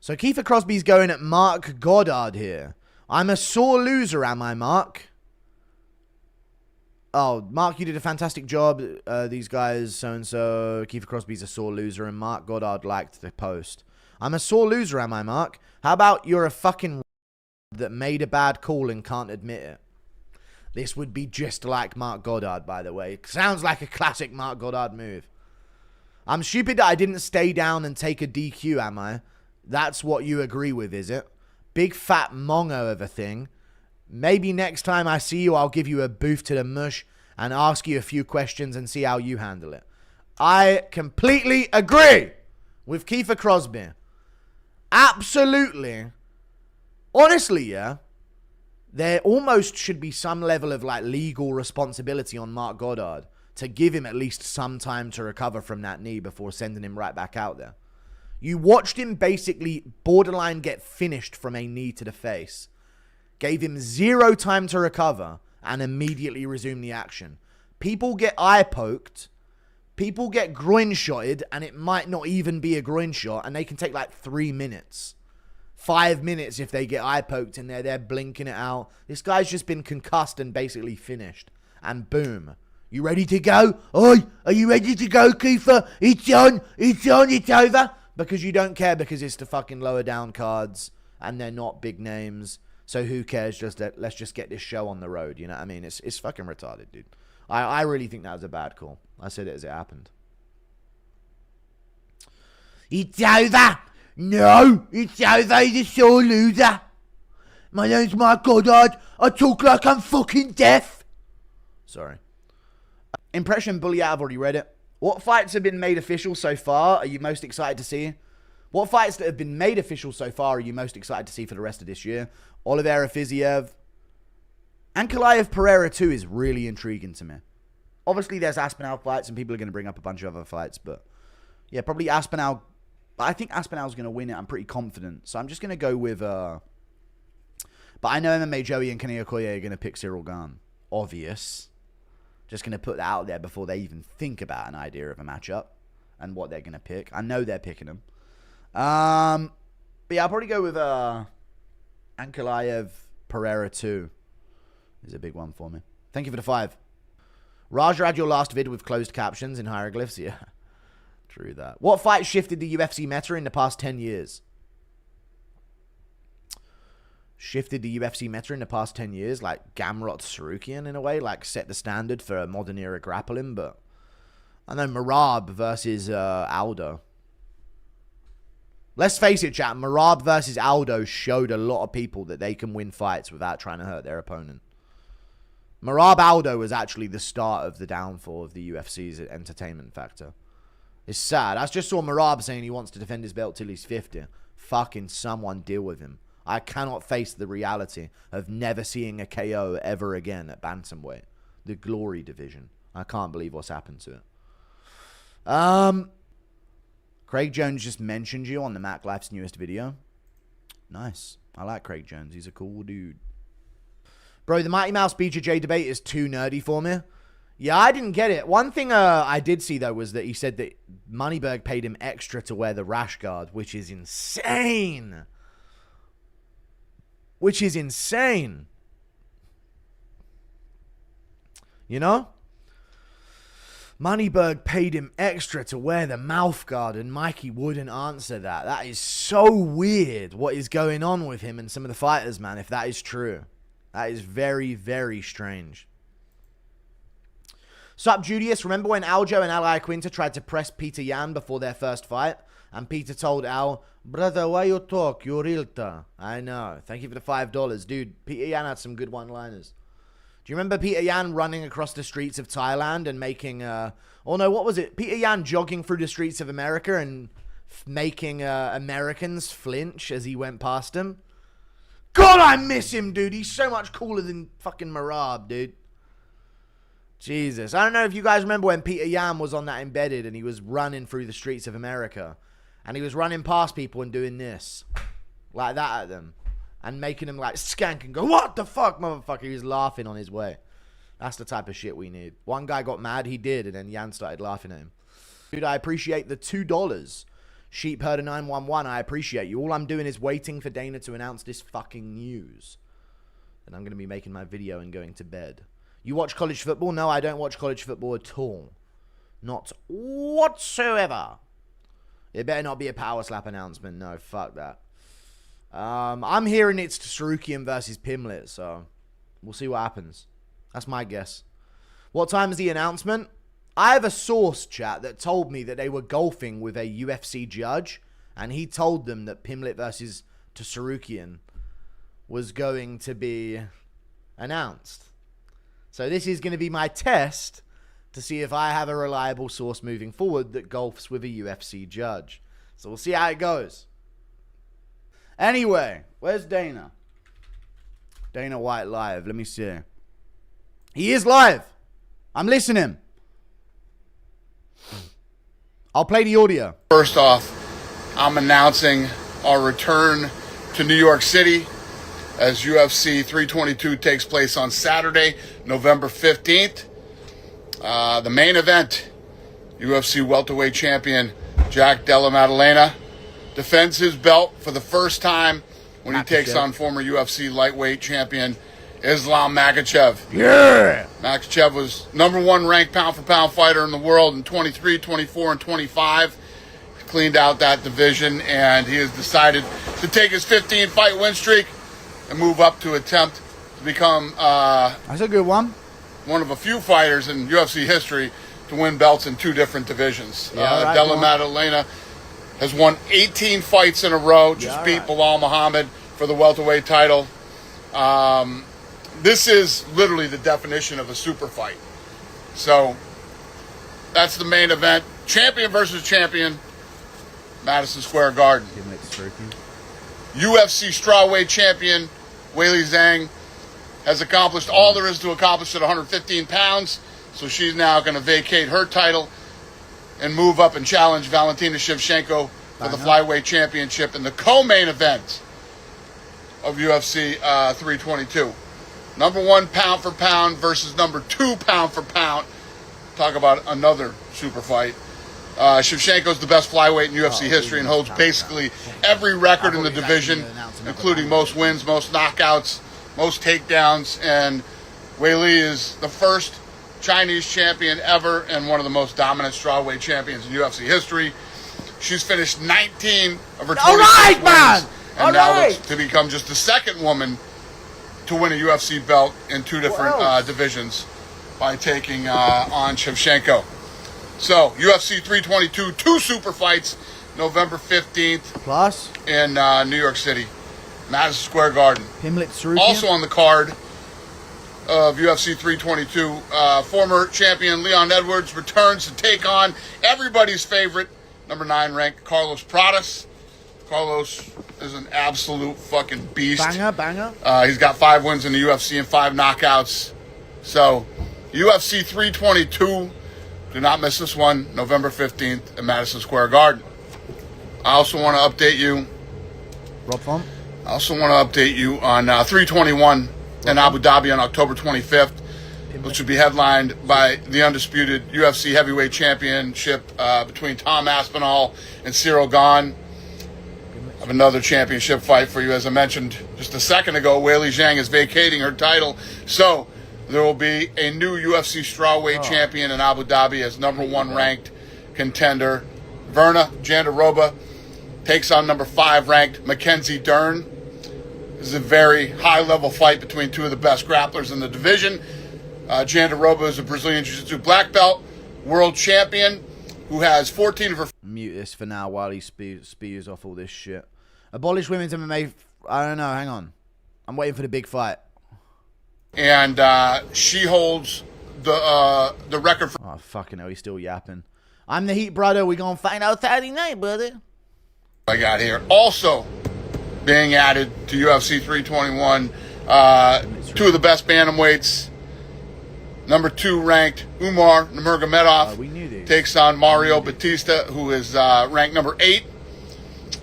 So Kiefer Crosby's going at Mark Goddard here. I'm a sore loser, am I, Mark? Oh, Mark, you did a fantastic job. These guys, so-and-so. Kiefer Crosby's a sore loser, and Mark Goddard liked the post. I'm a sore loser, am I, Mark? How about you're a fucking that made a bad call and can't admit it? This would be just like Mark Goddard, by the way. Sounds like a classic Mark Goddard move. I'm stupid that I didn't stay down and take a DQ, am I? That's what you agree with, is it? Big fat mongo of a thing. Maybe next time I see you, I'll give you a booth to the mush and ask you a few questions and see how you handle it. I completely agree with Kiefer Crosby. Absolutely. Honestly, yeah. There almost should be some level of like legal responsibility on Mark Goddard to give him at least some time to recover from that knee before sending him right back out there. You watched him basically borderline get finished from a knee to the face. Gave him 0 time to recover and immediately resume the action. People get eye poked. People get groin shotted and it might not even be a groin shot and they can take like 3 minutes. 5 minutes if they get eye poked and they're blinking it out. This guy's just been concussed and basically finished. And boom. You ready to go? Oi, are you ready to go, Kiefer? It's on, it's over. Because you don't care because it's the fucking lower down cards and they're not big names. So who cares? Let's just get this show on the road. You know what I mean? It's fucking retarded, dude. I really think that was a bad call. I said it as it happened. It's over. No, it's over. He's a sore loser. My name's Mark Goddard. I talk like I'm fucking deaf. Sorry. Impression Bully out. I've already read it. What fights have been made official so far are you most excited to see? What fights that have been made official so far are you most excited to see for the rest of this year? Oliveira Fiziev. Ankalaev Pereira 2 is really intriguing to me. Obviously, there's Aspinall fights, and people are going to bring up a bunch of other fights, but yeah, probably Aspinall. I think Aspinall's going to win it. I'm pretty confident. So I'm just going to go with... But I know MMA Joey and Kaneo Koye are going to pick Cyril Gane. Obvious. Just going to put that out there before they even think about an idea of a matchup and what they're going to pick. I know they're picking them. But yeah, I'll probably go with Ankalaev Pereira 2 is a big one for me. Thank you for the 5. Raja had your last vid with closed captions in hieroglyphs. Yeah, true that. What fight shifted the UFC meta in the past 10 years? Shifted the UFC meta in the past 10 years? Like Gamrot Sarukian in a way? Like set the standard for modern era grappling? But I know Merab versus Aldo. Let's face it, chat. Merab versus Aldo showed a lot of people that they can win fights without trying to hurt their opponent. Merab Aldo was actually the start of the downfall of the UFC's entertainment factor. It's sad. I just saw Merab saying he wants to defend his belt till he's 50. Fucking someone deal with him. I cannot face the reality of never seeing a KO ever again at bantamweight. The glory division. I can't believe what's happened to it. Craig Jones just mentioned you on the Mac Life's newest video. Nice. I like Craig Jones. He's a cool dude. Bro, the Mighty Mouse BJJ debate is too nerdy for me. Yeah, I didn't get it. One thing I did see, though, was that he said that Moneyberg paid him extra to wear the rash guard, which is insane. Which is insane. You know? Moneyberg paid him extra to wear the mouth guard, and Mikey wouldn't answer that. That is so weird what is going on with him and some of the fighters, man, if that is true. That is very, very strange. Sup, Julius? Remember when Aljo and Al Quinta tried to press Peter Yan before their first fight? And Peter told Al, brother, why you talk? You're realtor. I know. Thank you for the $5. Dude, Peter Yan had some good one-liners. Do you remember Peter Yan running across the streets of Thailand and making... oh, no, what was it? Peter Yan jogging through the streets of America and making Americans flinch as he went past them? God, I miss him, dude. He's so much cooler than fucking Merab, dude. Jesus. I don't know if you guys remember when Peter Yan was on that Embedded and he was running through the streets of America. And he was running past people and doing this. Like that at them. And making them like skank and go, what the fuck, motherfucker? He was laughing on his way. That's the type of shit we need. One guy got mad, he did, and then Yan started laughing at him. Dude, I appreciate the $2. Sheepherder 911, I appreciate you. All I'm doing is waiting for Dana to announce this fucking news. And I'm going to be making my video and going to bed. You watch college football? No, I don't watch college football at all. Not whatsoever. It better not be a power slap announcement. No, fuck that. I'm hearing it's Sarukian versus Pimlet, so we'll see what happens. That's my guess. What time is the announcement? I have a source, chat, that told me that they were golfing with a UFC judge, and he told them that Pimlet versus Sarukian was going to be announced. So this is going to be my test to see if I have a reliable source moving forward that golfs with a UFC judge. So we'll see how it goes. Anyway, where's Dana? Dana White live. Let me see. He is live. I'm listening. I'll play the audio. First off, I'm announcing our return to New York City as UFC 322 takes place on Saturday, November 15th. The main event, UFC welterweight champion Jack Della Maddalena defends his belt for the first time when he takes on former UFC lightweight champion Islam Makhachev. Yeah! Makhachev was #1 ranked pound-for-pound fighter in the world in 23, 24, and 25. He cleaned out that division, and he has decided to take his 15-fight win streak and move up to attempt to become that's a good one. One of a few fighters in UFC history to win belts in 2 different divisions. Yeah, Della Maddalena has won 18 fights in a row, just beat Bilal Muhammad for the welterweight title. This is literally the definition of a super fight. So that's the main event. Champion versus champion, Madison Square Garden. UFC strawweight champion Weili Zhang has accomplished all there is to accomplish at 115 pounds. So she's now going to vacate her title and move up and challenge Valentina Shevchenko for the flyweight championship in the co-main event of UFC 322. #1 pound for pound versus #2 pound for pound. Talk about another super fight. Shevchenko's the best flyweight in UFC history and holds basically every record in the division, including most wins, most knockouts, most takedowns, and Weili is the first Chinese champion ever and one of the most dominant strawweight champions in UFC history. She's finished 19 of her 26 wins, and now looks to become just the second woman to win a UFC belt in 2 different divisions by taking on Shevchenko. So, UFC 322, 2 super fights, November 15th. Plus? In New York City, Madison Square Garden. Also on the card of UFC 322, former champion Leon Edwards returns to take on everybody's favorite, #9 ranked Carlos Pradas. Carlos is an absolute fucking beast. Banger. He's got 5 wins in the UFC and 5 knockouts. So, UFC 322, do not miss this one, November 15th at Madison Square Garden. I also want to update you. Rob Font? I also want to update you on 321 in Abu Dhabi on October 25th, which will be headlined by the undisputed UFC heavyweight championship between Tom Aspinall and Cyril Gane. I have another championship fight for you. As I mentioned just a second ago, Weili Zhang is vacating her title. So there will be a new UFC strawweight champion in Abu Dhabi as #1 ranked contender. Verna Jandiroba takes on #5 ranked Mackenzie Dern. This is a very high-level fight between 2 of the best grapplers in the division. Jandiroba is a Brazilian Jiu-Jitsu black belt, world champion, who has 14 of her... Mute this for now while he spews off all this shit. Abolish women's MMA... I don't know, hang on. I'm waiting for the big fight. And she holds the record for... Oh, fucking hell, he's still yapping. I'm the Heat brother. We gonna find out Saturday night, brother. I got here. Also being added to UFC 321, 2 of the best bantamweights. #2 ranked Umar Nurmagomedov takes on Mario Batista, who is ranked #8.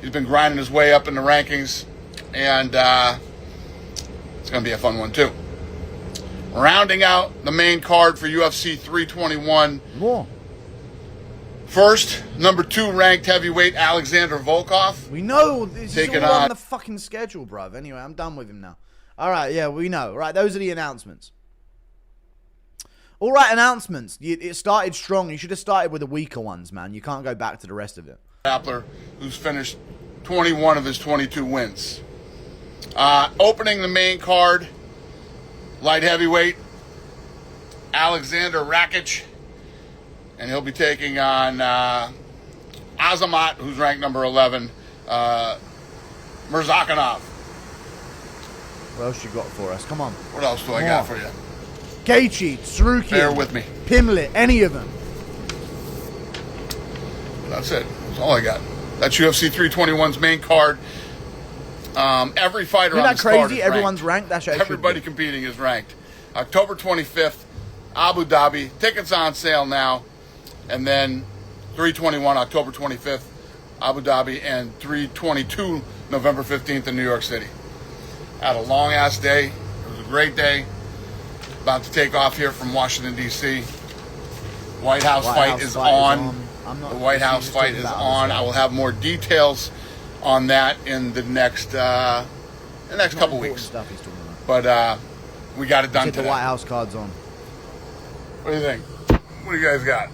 He's been grinding his way up in the rankings, and it's going to be a fun one too. Rounding out the main card for UFC 321, First, number 2 ranked heavyweight Alexander Volkov. We know this is Taking all on on the fucking schedule, bruv. Anyway, I'm done with him now. All right, yeah, we know. Right, those are the announcements. All right, announcements. It started strong. You should have started with the weaker ones, man. You can't go back to the rest of it. Grappler, who's finished 21 of his 22 wins. Opening the main card, light heavyweight, Alexander RAGES, and he'll be taking on Azamat, who's ranked number 11, Murzakanov. What else you got for us? Come on. What else do I got for you? Gaethje, Tsuruki. Bear with me. Pimlet, any of them. That's it. That's all I got. That's UFC 321's main card. Every fighter Isn't on that this card crazy? is Everyone's ranked. That's what Everybody competing is ranked. October 25th, Abu Dhabi. Tickets on sale now. And then 321, October 25th, Abu Dhabi, and 322, November 15th in New York City. Had a long-ass day. It was a great day. About to take off here from Washington, D.C. White House fight is on. The White House fight is on. I will have more details on that in the next couple weeks. Stuff he's talking But about. we got it done Get the today. White House cards on. What do you think? What do you guys got?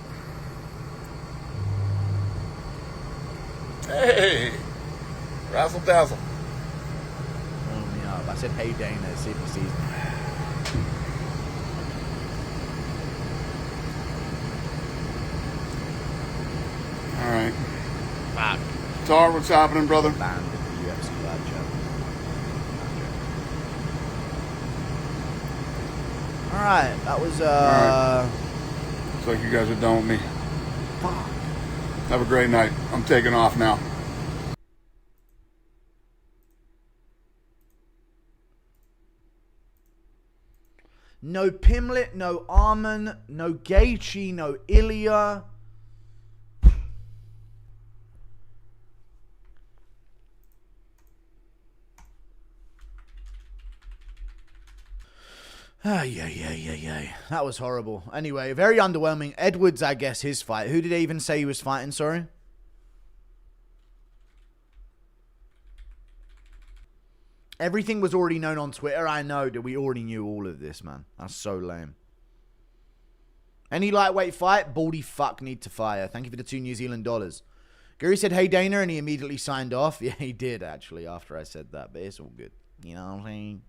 Hey, razzle dazzle. Oh, yeah. I said, hey, Dana, see if he sees me. All right. Fuck. Tar, what's happening, brother? Banned in the UFC live chat. Alright, that was, Looks like you guys are done with me. Fuck. Have a great night. I'm taking off now. No Pimlet, no Arman, no Gaethje, no Ilya. Yeah. That was horrible. Anyway, very underwhelming. Edwards, I guess, his fight. Who did they even say he was fighting, sorry? Everything was already known on Twitter. I know that we already knew all of this, man. That's so lame. Any lightweight fight? Baldy fuck need to fire. Thank you for the $2 New Zealand. Gary said, hey, Dana, and he immediately signed off. Yeah, he did, actually, after I said that. But it's all good. You know what I'm saying?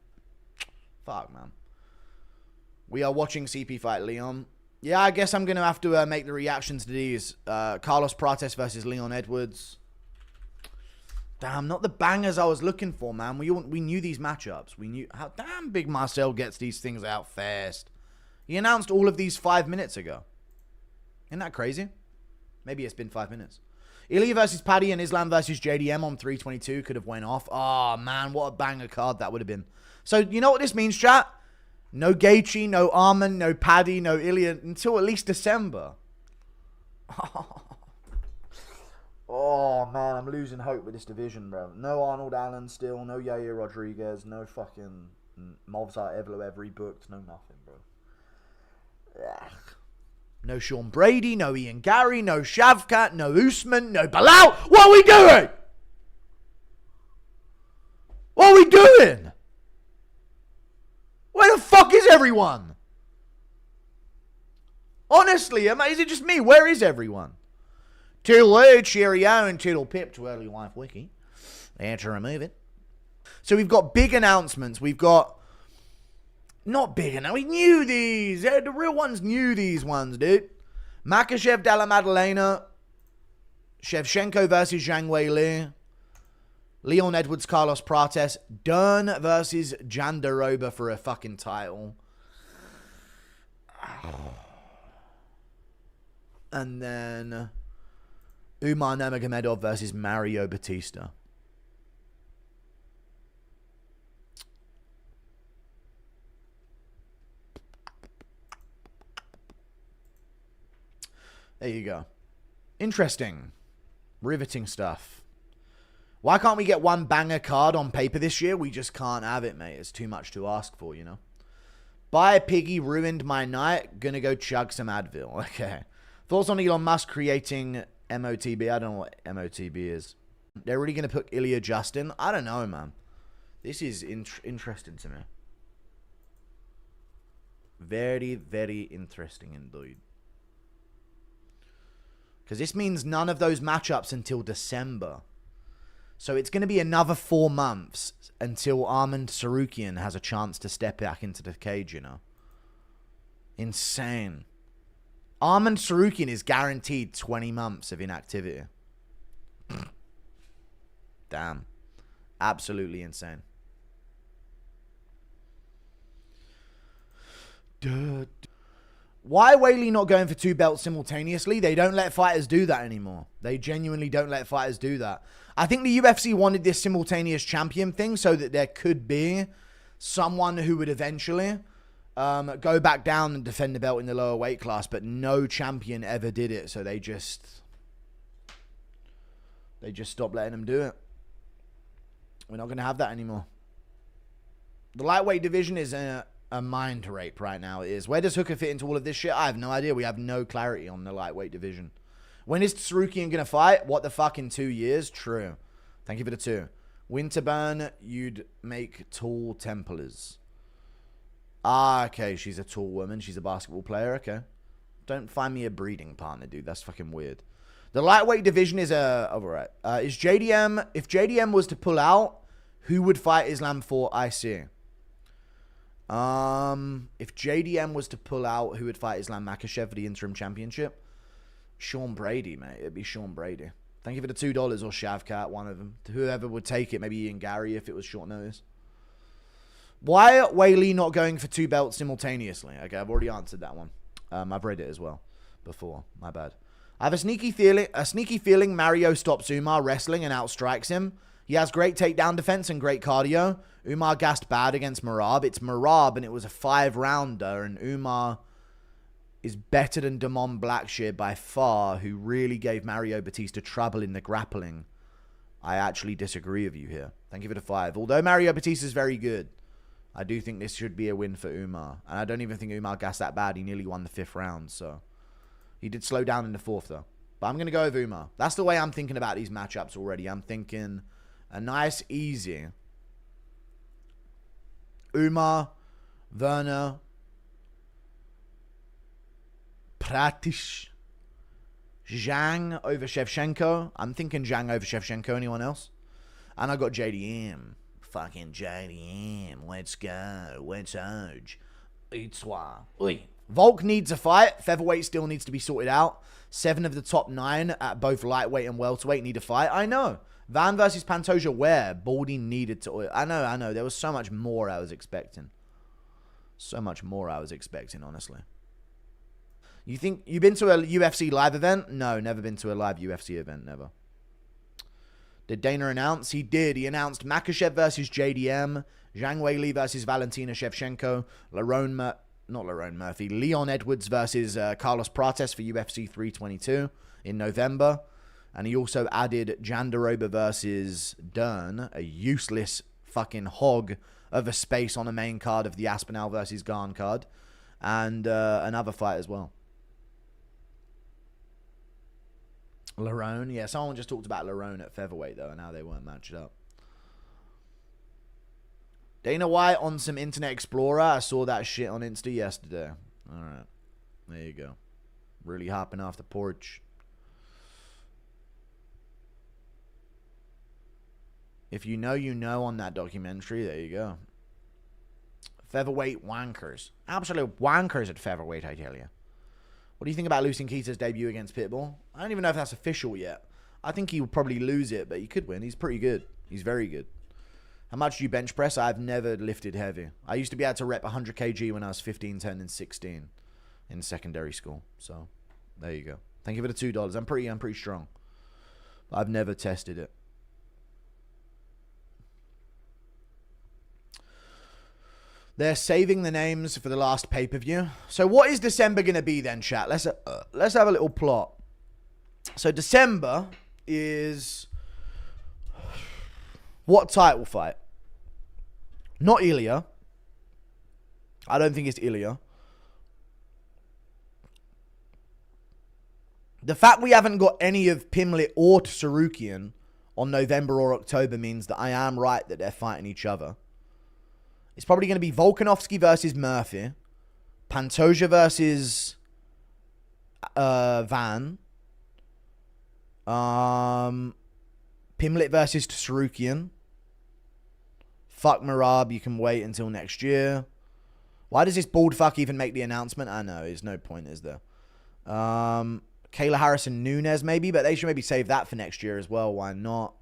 Fuck, man. We are watching CP fight Leon. Yeah, I guess I'm going to have to make the reactions to these. Carlos Prates versus Leon Edwards. Damn, not the bangers I was looking for, man. We knew these matchups. We knew how damn Big Marcel gets these things out fast. He announced all of these 5 minutes ago. Isn't that crazy? Maybe it's been 5 minutes. Ilya versus Paddy and Islam versus JDM on 322 could have went off. Oh, man, what a banger card that would have been. So, you know what this means, chat? No Gaethje, no Arman, no Paddy, no Ilya until at least December. Oh, man, I'm losing hope with this division, bro. No Arnold Allen still, no Yair Rodriguez, no fucking Movsar Evlo every booked, no nothing, bro. Ugh. No Sean Brady, no Ian Gary, no Shavkat, no Usman, no Bilal. What are we doing? What are we doing? Where the fuck is everyone? Honestly, is it just me? Where is everyone? Toodaloo, cheerio, and toodle pip to Early Life Wiki. There to remove it. So we've got big announcements. We've got... Not big enough. We knew these. The real ones knew these ones, dude. Makhachev Della Maddalena. Shevchenko versus Zhang Weili. Leon Edwards, Carlos Prates. Dern versus Jandaroba for a fucking title. And then Umar Nurmagomedov versus Mario Batista. There you go. Interesting. Riveting stuff. Why can't we get one banger card on paper this year? We just can't have it, mate. It's too much to ask for, you know. Buy a piggy, ruined my night. Gonna go chug some Advil. Okay. Thoughts on Elon Musk creating MOTB? I don't know what MOTB is. They're really going to put Ilya Justin? I don't know, man. This is interesting to me. Very, very interesting indeed. Because this means none of those matchups until December. So it's going to be another 4 months until Arman Tsarukyan has a chance to step back into the cage, you know. Insane. Arman Tsarukyan is guaranteed 20 months of inactivity. Damn. Absolutely insane. Why Whaley not going for 2 belts simultaneously? They don't let fighters do that anymore. They genuinely don't let fighters do that. I think the UFC wanted this simultaneous champion thing so that there could be someone who would eventually go back down and defend the belt in the lower weight class, but no champion ever did it, so they just stopped letting them do it. We're not going to have that anymore. The lightweight division is a mind rape right now. It is. Where does Hooker fit into all of this shit? I have no idea. We have no clarity on the lightweight division. When is Tsarukyan going to fight? What the fuck, in 2 years? True. Thank you for the 2. Winterburn, you'd make tall Templars. Ah, okay. She's a tall woman. She's a basketball player. Okay. Don't find me a breeding partner, dude. That's fucking weird. The lightweight division is alright. Is JDM, if JDM was to pull out, who would fight Islam for IC? If JDM was to pull out, who would fight Islam Makhachev for the interim championship? Sean Brady, mate. It'd be Sean Brady. Thank you for the $2 or Shavkat, one of them. Whoever would take it, maybe Ian Gary if it was short notice. Why are Whaley not going for 2 belts simultaneously? Okay, I've already answered that one. I've read it as well before. My bad. I have a sneaky feeling Mario stops Umar wrestling and outstrikes him. He has great takedown defense and great cardio. Umar gassed bad against Merab. It's Merab and it was a 5-rounder, and Umar is better than Damon Blackshear by far, who really gave Mario Batista trouble in the grappling. I actually disagree with you here. Thank you for the 5. Although Mario Batista is very good, I do think this should be a win for Umar. And I don't even think Umar gassed that bad. He nearly won the 5th round, so... He did slow down in the 4th, though. But I'm going to go with Umar. That's the way I'm thinking about these matchups already. I'm thinking a nice, easy Umar, Werner, Pratish, Zhang over Shevchenko. I'm thinking Zhang over Shevchenko. Anyone else? And I got JDM. Fucking JDM. Let's go. Let's urge. Itsoir. Oi. Volk needs a fight. Featherweight still needs to be sorted out. 7 of the top 9 at both lightweight and welterweight need a fight. I know. Van versus Pantoja where? Baldy needed to... I know. There was so much more I was expecting. So much more I was expecting, honestly. You think... You've been to a UFC live event? No, never been to a live UFC event. Never. Did Dana announce? He did. He announced Makhachev versus JDM. Zhang Weili versus Valentina Shevchenko. Leon Edwards versus Carlos Prates for UFC 322 in November. And he also added Jandaroba versus Dern, a useless fucking hog of a space on the main card of the Aspinall versus Garn card. And another fight as well. Lerone. Yeah, someone just talked about Lerone at featherweight, though, and how they weren't matched up. Dana White on some Internet Explorer. I saw that shit on Insta yesterday. Alright. There you go. Really hopping off the porch. If you know, you know on that documentary. There you go. Featherweight wankers. Absolute wankers at featherweight, I tell you. What do you think about Lucien Keita's debut against Pitbull? I don't even know if that's official yet. I think he will probably lose it, but he could win. He's pretty good. He's very good. How much do you bench press? I've never lifted heavy. I used to be able to rep 100 kg when I was 15, 10, and 16 in secondary school. So, there you go. Thank you for the $2. I'm pretty strong. But I've never tested it. They're saving the names for the last pay-per-view. So what is December going to be then, chat? Let's have a little plot. So December is... What title fight? Not Ilya. I don't think it's Ilya. The fact we haven't got any of Pimlet or Tsarukian on November or October means that I am right that they're fighting each other. It's probably going to be Volkanovski versus Murphy, Pantoja versus Van, Pimlet versus Tsarukian. Fuck Marab, you can wait until next year. Why does this bald fuck even make the announcement? I know, there's no point, is there? Kayla Harrison Nunes maybe, but they should maybe save that for next year as well. Why not?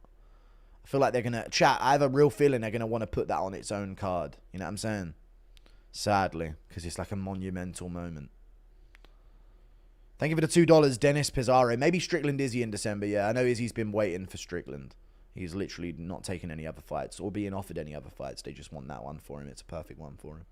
I feel like they're going to... Chat, I have a real feeling they're going to want to put that on its own card. You know what I'm saying? Sadly, because it's like a monumental moment. Thank you for the $2, Dennis Pizarro. Maybe Strickland Izzy in December. Yeah, I know Izzy's been waiting for Strickland. He's literally not taking any other fights or being offered any other fights. They just want that one for him. It's a perfect one for him.